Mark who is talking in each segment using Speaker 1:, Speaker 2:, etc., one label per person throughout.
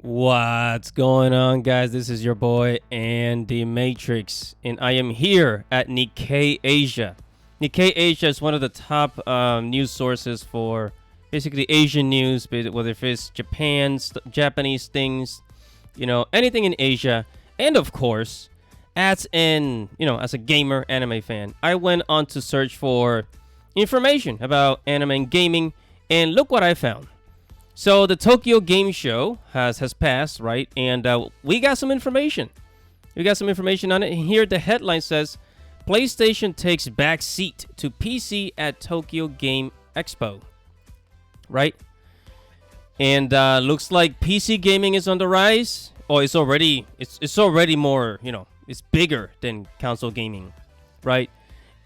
Speaker 1: What's going on, guys? This is your boy Andy Matrix, and I am here at Nikkei Asia. Nikkei Asia is one of the top news sources for basically Asian news, whether it's Japan, Japanese things, anything in Asia. And of course, as a gamer, anime fan, I went on to search for information about anime and gaming, and look what I found. So the Tokyo Game Show has passed, right? And we got some information. We got some information on it. And here the headline says, PlayStation takes back seat to PC at Tokyo Game Expo, right? And looks like PC gaming is on the rise. Oh, it's already more, it's bigger than console gaming, right?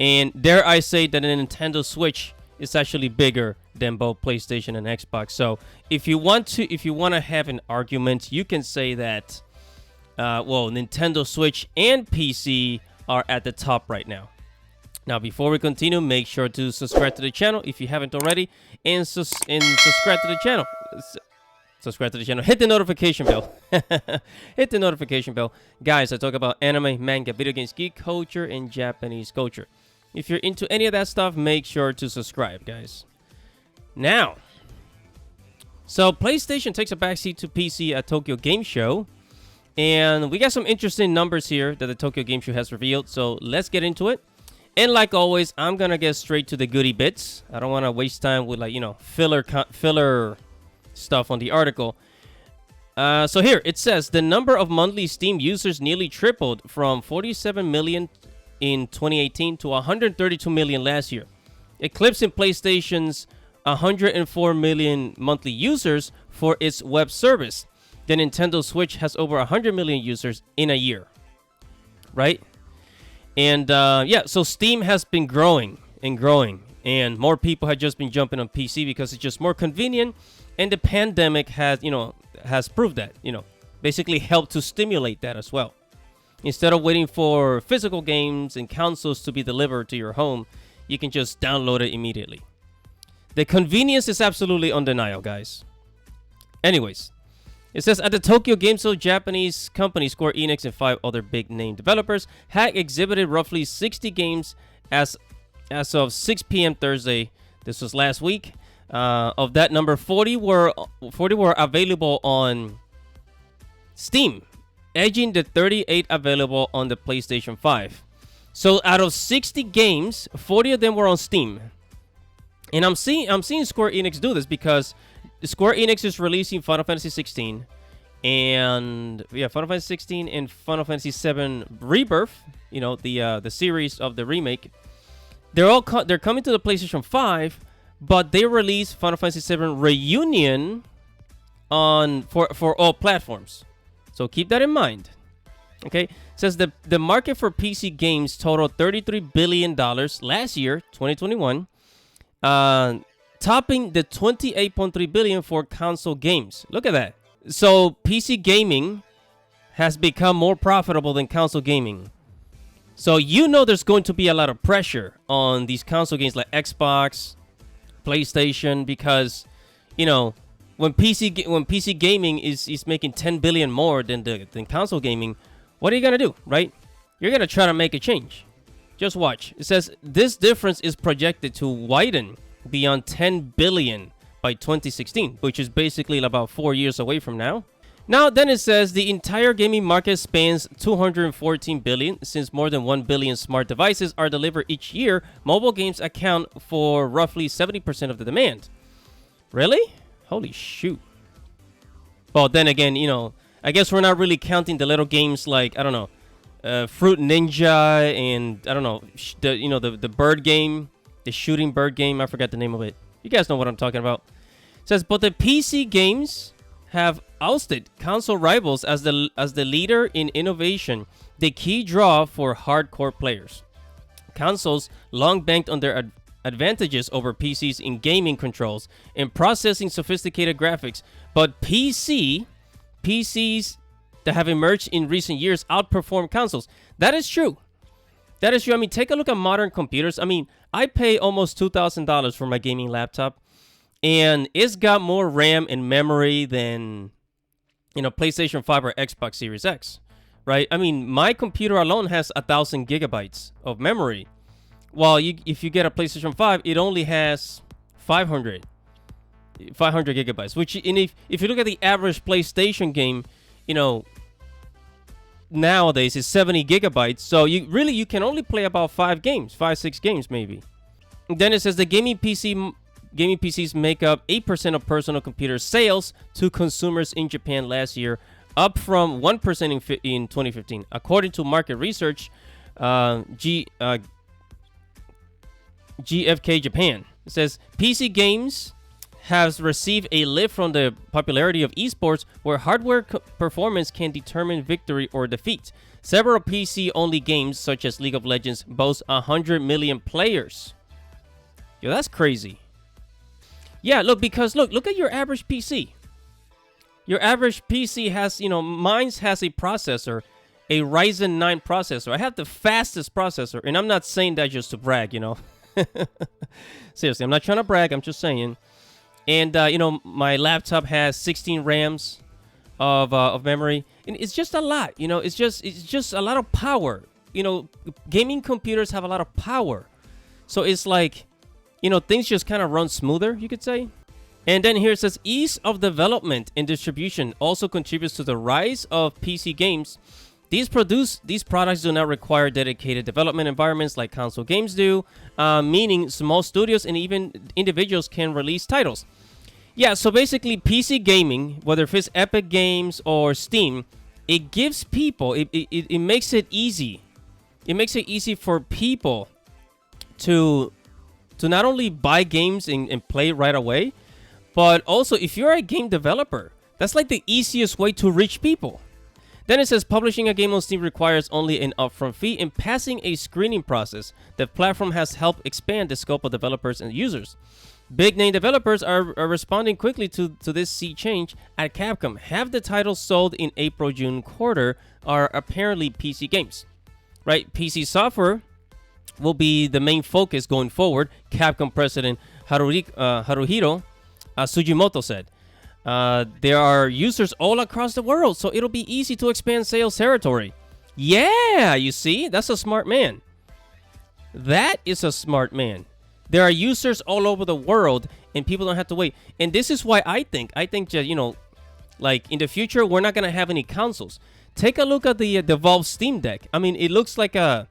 Speaker 1: And dare I say that a Nintendo Switch is actually bigger than both PlayStation and Xbox. So if you want to have an argument, you can say that Nintendo Switch and PC are at the top right now. Now, before we continue, make sure to subscribe to the channel if you haven't already, and subscribe to the channel. Subscribe to the channel. Hit the notification bell. Hit the notification bell, guys. I talk about anime, manga, video games, geek culture, and Japanese culture. If you're into any of that stuff, make sure to subscribe, guys. Now, so PlayStation takes a backseat to PC at Tokyo Game Show. And we got some interesting numbers here that the Tokyo Game Show has revealed. So let's get into it. And like always, I'm going to get straight to the goodie bits. I don't want to waste time with filler stuff on the article. So here, it says the number of monthly Steam users nearly tripled from 47 million in 2018 to 132 million last year, eclipsing PlayStation's 104 million monthly users for its web service. The Nintendo Switch has over 100 million users in a year, right? And so Steam has been growing and growing, and more people have just been jumping on PC because it's just more convenient, and the pandemic has proved that, basically helped to stimulate that as well. Instead of waiting for physical games and consoles to be delivered to your home, you can just download it immediately. The convenience is absolutely undeniable, guys. Anyways, it says at the Tokyo Game Show, Japanese company Square Enix and 5 other big name developers had exhibited roughly 60 games as of 6 p.m. Thursday. This was last week. Of that number, 40 were available on Steam, edging the 38 available on the PlayStation 5. So out of 60 games, 40 of them were on Steam. And I'm seeing Square Enix do this because Square Enix is releasing Final Fantasy 16 and Final Fantasy 16 and Final Fantasy 7 Rebirth, the series of the remake. They're coming to the PlayStation 5, but they released Final Fantasy 7 Reunion for all platforms. So keep that in mind. Okay, it says the market for PC games totaled $33 billion last year, 2021, topping the $28.3 billion for console games. Look at that. So PC gaming has become more profitable than console gaming. So there's going to be a lot of pressure on these console games like Xbox, PlayStation, because when PC gaming is making 10 billion more than console gaming, what are you gonna do, right? You're gonna try to make a change. Just watch. It says this difference is projected to widen beyond 10 billion by 2016, which is basically about 4 years away from now. Now, then it says the entire gaming market spans 214 billion. Since more than 1 billion smart devices are delivered each year, mobile games account for roughly 70% of the demand. Really? Holy shoot. Well, then again, I guess we're not really counting the little games like, I don't know, Fruit Ninja and, I don't know, the bird game, the shooting bird game. I forgot the name of it. You guys know what I'm talking about. It says, but the PC games have ousted console rivals as the leader in innovation, the key draw for hardcore players. Consoles long banked on their advantages over PCs in gaming controls and processing sophisticated graphics, but PCs that have emerged in recent years outperform consoles. That is true. That is true. I mean, take a look at modern computers. I mean, I pay almost $2,000 for my gaming laptop, and it's got more RAM and memory than PlayStation 5 or Xbox Series X, right? I mean, my computer alone has 1,000 gigabytes of memory, while if you get a PlayStation 5, it only has 500 gigabytes. Which, if you look at the average PlayStation game, nowadays is 70 gigabytes. So you can only play about 6 games maybe. And then it says the gaming PCs make up 8% of personal computer sales to consumers in Japan last year, up from 1% in 2015, according to market research GFK Japan. It says PC games has received a lift from the popularity of esports, where hardware performance can determine victory or defeat. Several PC-only games, such as League of Legends, boast 100 million players. Yo, that's crazy. Yeah, look at your average PC. Your average PC has, mine has a processor, a Ryzen 9 processor. I have the fastest processor, and I'm not saying that just to brag, Seriously, I'm not trying to brag. I'm just saying. And my laptop has 16 RAMs of memory, and it's just a lot. It's just a lot of power. Gaming computers have a lot of power, so it's like, things just kind of run smoother, you could say. And then here it says ease of development and distribution also contributes to the rise of PC games. These products do not require dedicated development environments like console games do, meaning small studios and even individuals can release titles. Yeah, so basically PC gaming, whether it's Epic Games or Steam, it gives people, it makes it easy. It makes it easy for people to not only buy games and play right away, but also if you're a game developer, that's like the easiest way to reach people. Then it says publishing a game on Steam requires only an upfront fee and passing a screening process. The platform has helped expand the scope of developers and users. Big name developers are responding quickly to this sea change. At Capcom, half the titles sold in April-June quarter are apparently PC games. Right? PC software will be the main focus going forward, Capcom president Haruhiro Sugimoto said. There are users all across the world, so it'll be easy to expand sales territory. Yeah, you see? That's a smart man. That is a smart man. There are users all over the world, and people don't have to wait. And this is why I think that, like in the future, we're not going to have any consoles. Take a look at the Valve Steam Deck. I mean, it looks like the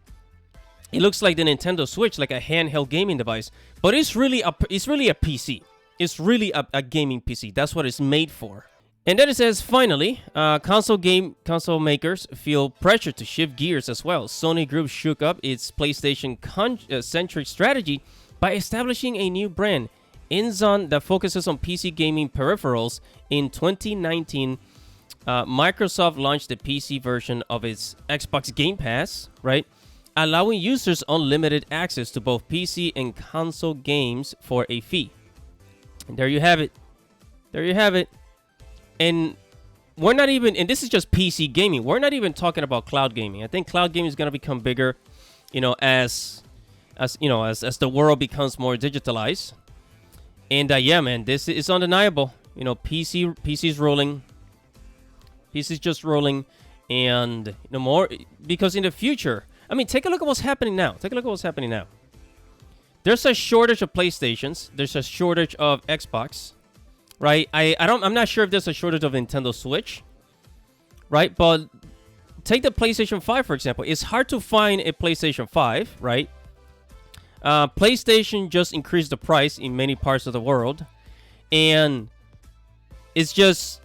Speaker 1: Nintendo Switch, like a handheld gaming device, but it's really a PC. It's really a gaming PC. That's what it's made for. And then it says, finally, console makers feel pressure to shift gears as well. Sony Group shook up its PlayStation-centric strategy by establishing a new brand, Inzon, that focuses on PC gaming peripherals. In 2019, Microsoft launched the PC version of its Xbox Game Pass, right? Allowing users unlimited access to both PC and console games for a fee. And there you have it. There you have it. And we're not even, and this is just PC gaming. We're not even talking about cloud gaming. I think cloud gaming is going to become bigger, as the world becomes more digitalized. And yeah, man, this is undeniable. PC's rolling. PC's just rolling, and more, because in the future, I mean, take a look at what's happening now. There's a shortage of PlayStations. There's a shortage of Xbox, right? I'm not sure if there's a shortage of Nintendo Switch, right? But take the PlayStation 5, for example. It's hard to find a PlayStation 5, right? PlayStation just increased the price in many parts of the world, and it's just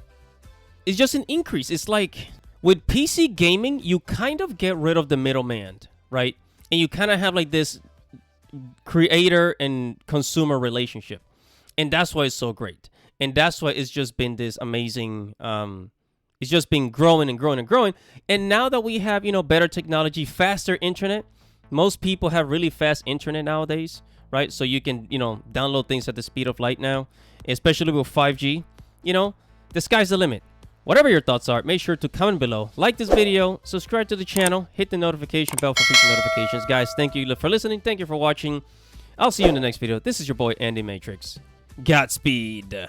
Speaker 1: an increase. It's like with PC gaming, you kind of get rid of the middleman, right? And you kind of have like this creator and consumer relationship, and that's why it's so great, and that's why it's just been this amazing. It's just been growing and growing and growing. And now that we have better technology, faster internet, most people have really fast internet nowadays, right? So you can download things at the speed of light now, especially with 5G. The sky's the limit. Whatever your thoughts are, make sure to comment below, like this video, subscribe to the channel, hit the notification bell for future notifications. Guys, thank you for listening. Thank you for watching. I'll see you in the next video. This is your boy, Andy Matrix. Godspeed.